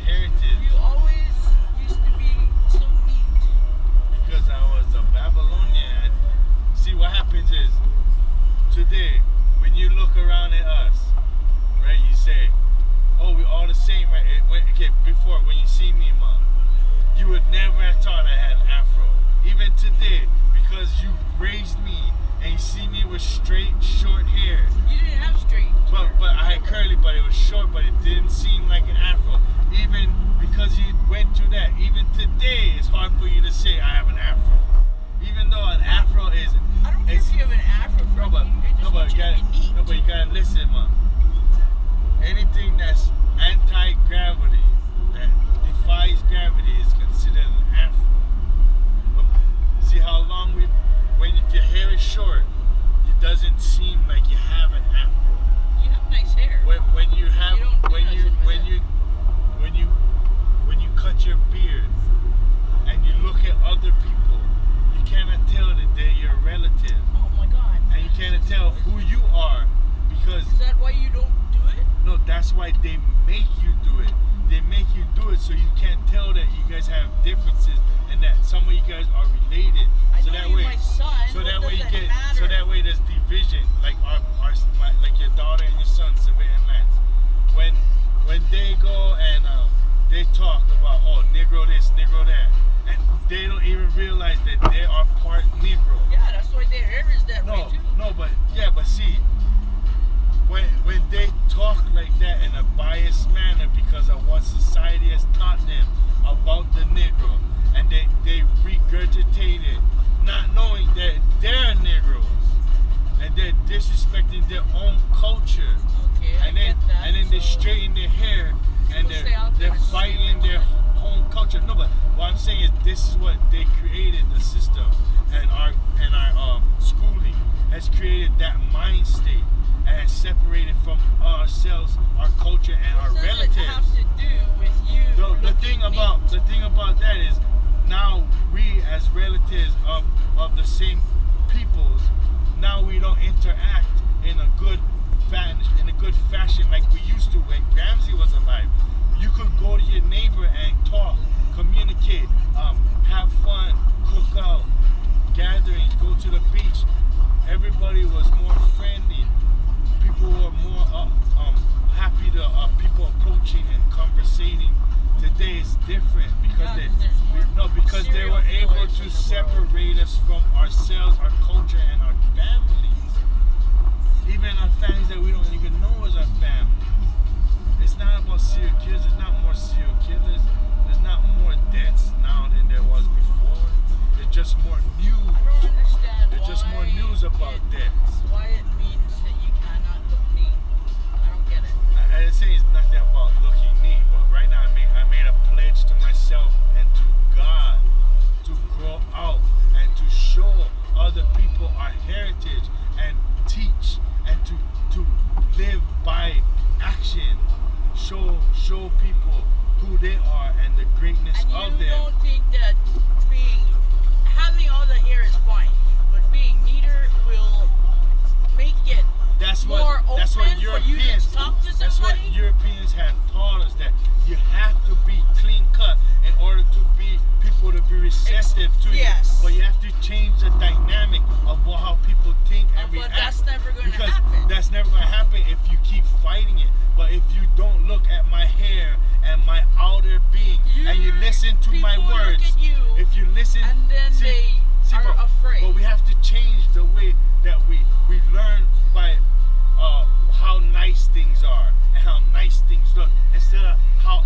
heritage. You always used to be so neat. Because I was a Babylonian. See, what happens is, today, when you look around at us, right, you say, oh, we're all the same, right? Okay, before, when you see me, Mom, you would never have thought I had an afro. Even today, because you raised me and you see me with straight, short hair. You didn't have straight hair. But I had curly, but it was short, but it didn't seem like an afro. Even because you went through that, even today, it's hard for you to say I have an afro. Even though an afro is... I don't care if you have an afro from but you gotta listen, Mom. Anything that's anti-gravity, that defies gravity, is considered an afro. See how long if your hair is short, it doesn't seem like you have an afro. You have nice hair. When you cut your beard and you look at other people, you cannot tell that they're your relative. Oh my God. And you cannot tell who you are because... Is that why you don't do it? No, that's why they make you do it. They make you do it so you can't tell that you guys have differences and that some of you guys are related. I know you're my son. So that way you get. Matter? So that way there's division, like like your daughter and your son, Savannah and Lance. When they go and they talk about Negro this, Negro that, and they don't even realize that they are part Negro. Yeah, that's why their hair is that way too. But see, when they talk like that in a biased manner because of what society has taught them about the Negro, and they regurgitate it, not knowing that they're Negroes, and they're disrespecting their own culture. Okay, and then they straighten their hair and they're fighting their own culture. No, but what I'm saying is this is what they created, the system, and our schooling has created that mind state and has separated from ourselves, our culture, and our relatives. What does it have to do with you? The thing about that is now we as relatives of the same peoples, now we don't interact in a good fashion like we used to when Ramsey was alive. You could go to your neighbor and talk, communicate, have fun, cook out, gatherings, go to the beach. Everybody was more friendly. People were more happy to people approaching and conversating. Today it's different because they were able to separate us from ourselves, our culture, and our families. Even our families that we don't even know as our family. It's not about serial killers. There's not more serial killers. There's not more deaths now than there was before. There's just more news. I don't understand. There's just more news about deaths. Why it means that you cannot look neat. I don't get it. I didn't say it's nothing about looking neat, but right now I made a pledge to myself and to God to grow out and to show other people our heritage and teach and to live by action. Show people who they are and the greatness of them. And you don't think that having all the hair is fine, but being neater will make it more open for you to talk to somebody? That's what Europeans have taught us, that you have to be clean cut in order to be people to be receptive to you. But you have to change the dynamic of how people think and react. But that's never going to happen. That's never going to happen if you keep fighting it. But if you don't look at my hair and my outer being and you listen to my words, if you listen, and then they are afraid. But we have to change the way that we learn by how nice things are and how nice things look, instead of how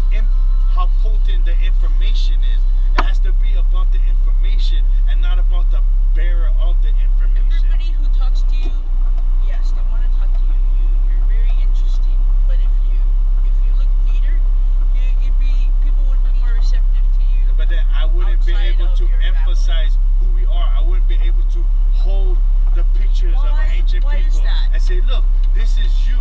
potent the information is. It has to be about the information and not about the bearer of the information. Everybody who talks to you, yes, they want to talk to you. You're very interesting. But if you look neater, people would be more receptive to you. But then I wouldn't be able to emphasize who we are. I wouldn't be able to hold the pictures of ancient people and say, look, this is you.